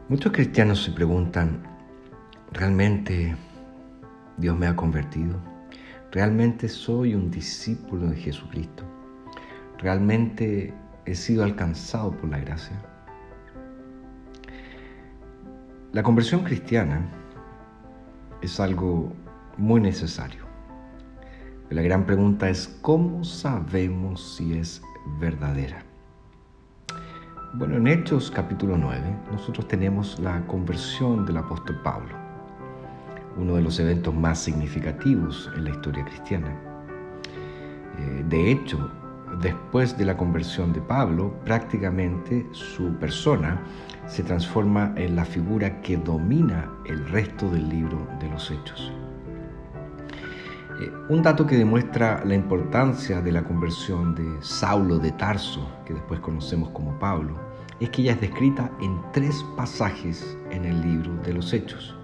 Muchos cristianos se preguntan, ¿realmente Dios me ha convertido? ¿Realmente soy un discípulo de Jesucristo? ¿Realmente he sido alcanzado por la gracia? La conversión cristiana es algo muy necesario. La gran pregunta es, ¿cómo sabemos si es verdadera? Bueno, en Hechos capítulo 9, nosotros tenemos la conversión del apóstol Pablo, uno de los eventos más significativos en la historia cristiana. De hecho, después de la conversión de Pablo, prácticamente su persona se transforma en la figura que domina el resto del libro de los Hechos. Un dato que demuestra la importancia de la conversión de Saulo de Tarso, que después conocemos como Pablo, es que ella es descrita en 3 pasajes en el libro de los Hechos.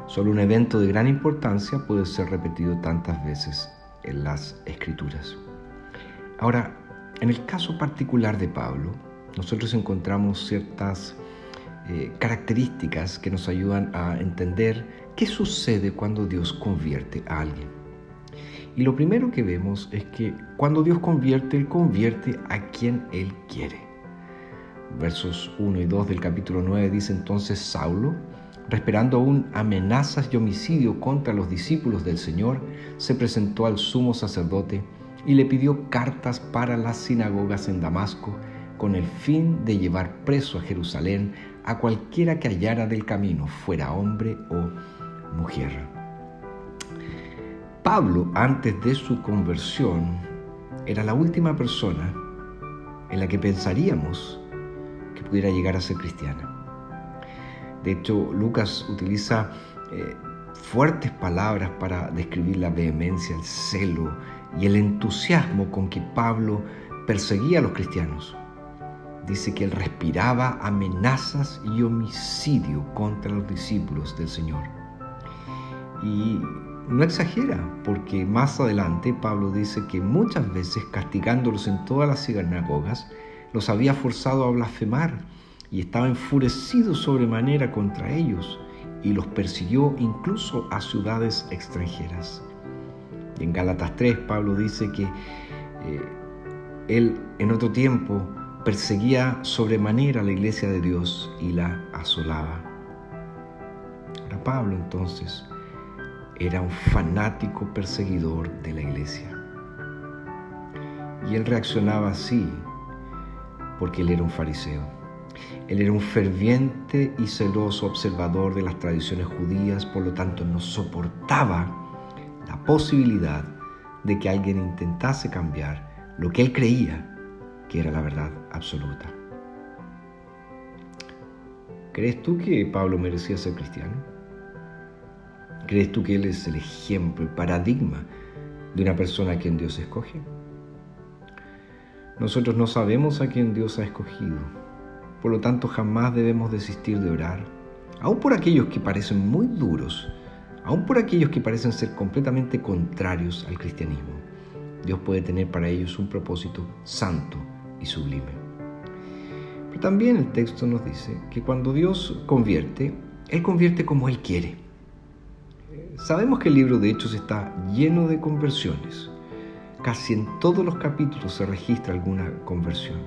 Solo un evento de gran importancia puede ser repetido tantas veces en las Escrituras. Ahora, en el caso particular de Pablo, nosotros encontramos ciertas características que nos ayudan a entender qué sucede cuando Dios convierte a alguien. Y lo primero que vemos es que cuando Dios convierte, Él convierte a quien Él quiere. Versos 1 y 2 del capítulo 9 dice entonces Saulo, respirando aún amenazas y homicidio contra los discípulos del Señor, se presentó al sumo sacerdote y le pidió cartas para las sinagogas en Damasco con el fin de llevar preso a Jerusalén a cualquiera que hallara del camino, fuera hombre o mujer. Pablo, antes de su conversión, era la última persona en la que pensaríamos que pudiera llegar a ser cristiana. De hecho, Lucas utiliza fuertes palabras para describir la vehemencia, el celo y el entusiasmo con que Pablo perseguía a los cristianos. Dice que él respiraba amenazas y homicidio contra los discípulos del Señor. Y no exagera, porque más adelante Pablo dice que muchas veces, castigándolos en todas las sinagogas, los había forzado a blasfemar y estaba enfurecido sobremanera contra ellos y los persiguió incluso a ciudades extranjeras. Y en Gálatas 3 Pablo dice que él en otro tiempo perseguía sobremanera a la iglesia de Dios y la asolaba. Ahora Pablo entonces era un fanático perseguidor de la iglesia. Y él reaccionaba así porque él era un fariseo. Él era un ferviente y celoso observador de las tradiciones judías, por lo tanto no soportaba la posibilidad de que alguien intentase cambiar lo que él creía que era la verdad absoluta. ¿Crees tú que Pablo merecía ser cristiano? ¿Crees tú que él es el ejemplo, el paradigma de una persona a quien Dios escoge? Nosotros no sabemos a quién Dios ha escogido. Por lo tanto, jamás debemos desistir de orar, aun por aquellos que parecen muy duros, aun por aquellos que parecen ser completamente contrarios al cristianismo. Dios puede tener para ellos un propósito santo y sublime. Pero también el texto nos dice que cuando Dios convierte, Él convierte como Él quiere. Sabemos que el libro de Hechos está lleno de conversiones. Casi en todos los capítulos se registra alguna conversión.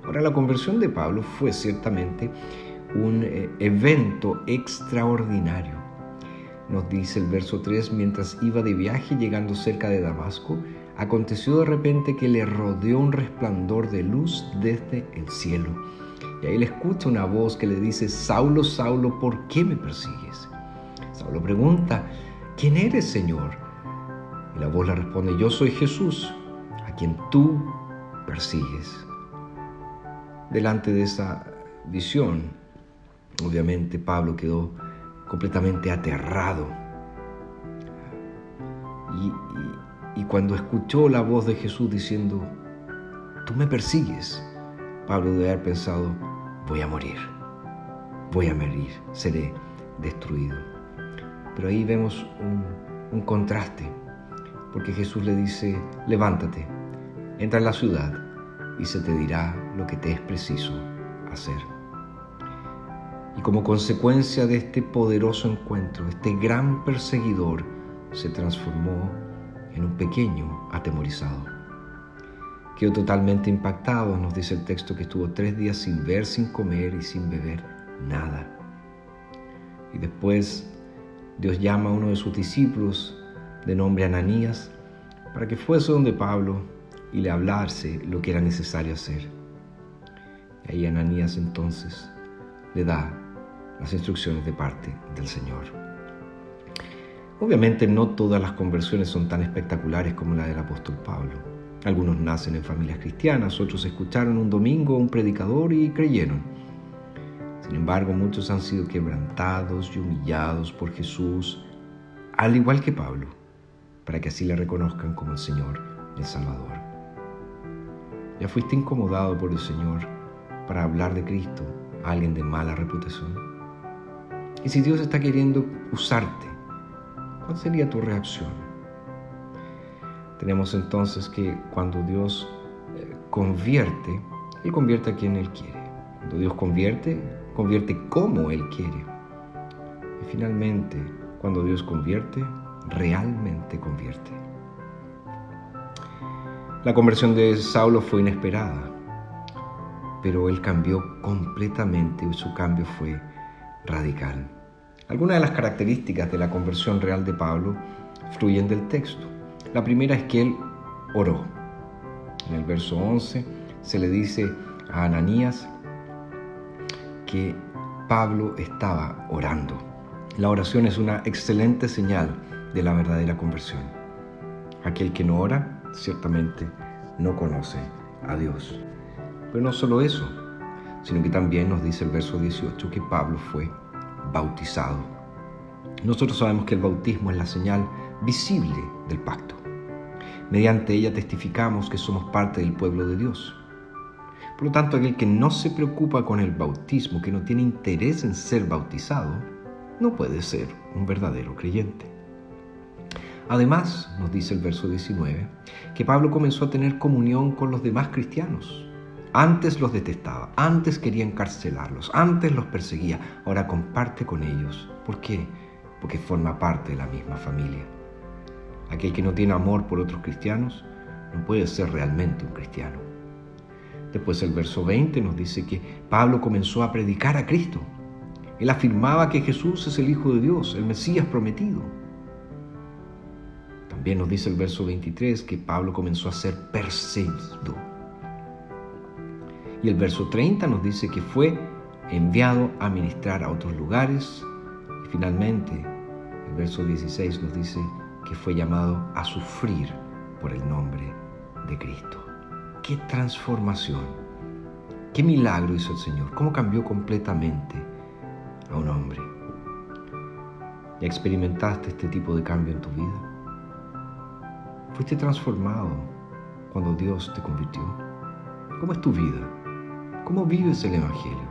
Ahora, la conversión de Pablo fue ciertamente un evento extraordinario. Nos dice el verso 3, mientras iba de viaje llegando cerca de Damasco, aconteció de repente que le rodeó un resplandor de luz desde el cielo. Y ahí le escucha una voz que le dice, Saulo, Saulo, ¿por qué me persigues? Saulo pregunta, ¿quién eres, Señor? Y la voz le responde, yo soy Jesús, a quien tú persigues. Delante de esa visión, obviamente Pablo quedó completamente aterrado. Y cuando escuchó la voz de Jesús diciendo, tú me persigues, Pablo debe haber pensado, voy a morir, seré destruido. Pero ahí vemos un contraste, porque Jesús le dice, levántate, entra en la ciudad y se te dirá lo que te es preciso hacer. Y como consecuencia de este poderoso encuentro, este gran perseguidor se transformó en un pequeño atemorizado. Quedó totalmente impactado, nos dice el texto, que estuvo 3 días sin ver, sin comer y sin beber nada. Y después Dios llama a uno de sus discípulos, de nombre Ananías, para que fuese donde Pablo y le hablase lo que era necesario hacer. Y ahí Ananías entonces le da las instrucciones de parte del Señor. Obviamente no todas las conversiones son tan espectaculares como la del apóstol Pablo. Algunos nacen en familias cristianas, otros escucharon un domingo a un predicador y creyeron. Sin embargo, muchos han sido quebrantados y humillados por Jesús, al igual que Pablo, para que así le reconozcan como el Señor, el Salvador. ¿Ya fuiste incomodado por el Señor para hablar de Cristo a alguien de mala reputación? Y si Dios está queriendo usarte, ¿cuál sería tu reacción? Tenemos entonces que cuando Dios convierte, Él convierte a quien Él quiere. Cuando Dios convierte, convierte como Él quiere. Y finalmente, cuando Dios convierte, realmente convierte. La conversión de Saulo fue inesperada, pero él cambió completamente y su cambio fue radical. Algunas de las características de la conversión real de Pablo fluyen del texto. La primera es que él oró. En el verso 11 se le dice a Ananías que Pablo estaba orando. La oración es una excelente señal de la verdadera conversión. Aquel que no ora, ciertamente no conoce a Dios. Pero no solo eso, sino que también nos dice el verso 18 que Pablo fue bautizado. Nosotros sabemos que el bautismo es la señal visible del pacto. Mediante ella testificamos que somos parte del pueblo de Dios. Por lo tanto, aquel que no se preocupa con el bautismo, que no tiene interés en ser bautizado, no puede ser un verdadero creyente. Además, nos dice el verso 19, que Pablo comenzó a tener comunión con los demás cristianos. Antes los detestaba, antes quería encarcelarlos, antes los perseguía, ahora comparte con ellos. ¿Por qué? Porque forma parte de la misma familia. Aquel que no tiene amor por otros cristianos no puede ser realmente un cristiano. Después el verso 20 nos dice que Pablo comenzó a predicar a Cristo. Él afirmaba que Jesús es el Hijo de Dios, el Mesías prometido. También nos dice el verso 23 que Pablo comenzó a ser perseguido. Y el verso 30 nos dice que fue enviado a ministrar a otros lugares. Y finalmente, el verso 16 nos dice que fue llamado a sufrir por el nombre de Cristo. ¡Qué transformación! ¡Qué milagro hizo el Señor! ¿Cómo cambió completamente a un hombre? ¿Ya experimentaste este tipo de cambio en tu vida? ¿Fuiste transformado cuando Dios te convirtió? ¿Cómo es tu vida? ¿Cómo vives el Evangelio?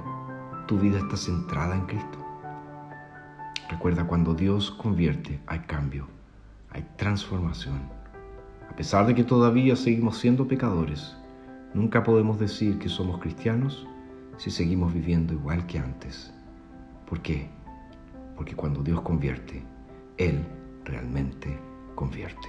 ¿Tu vida está centrada en Cristo? Recuerda, cuando Dios convierte, hay cambio, hay transformación. A pesar de que todavía seguimos siendo pecadores, nunca podemos decir que somos cristianos si seguimos viviendo igual que antes. ¿Por qué? Porque cuando Dios convierte, Él realmente convierte.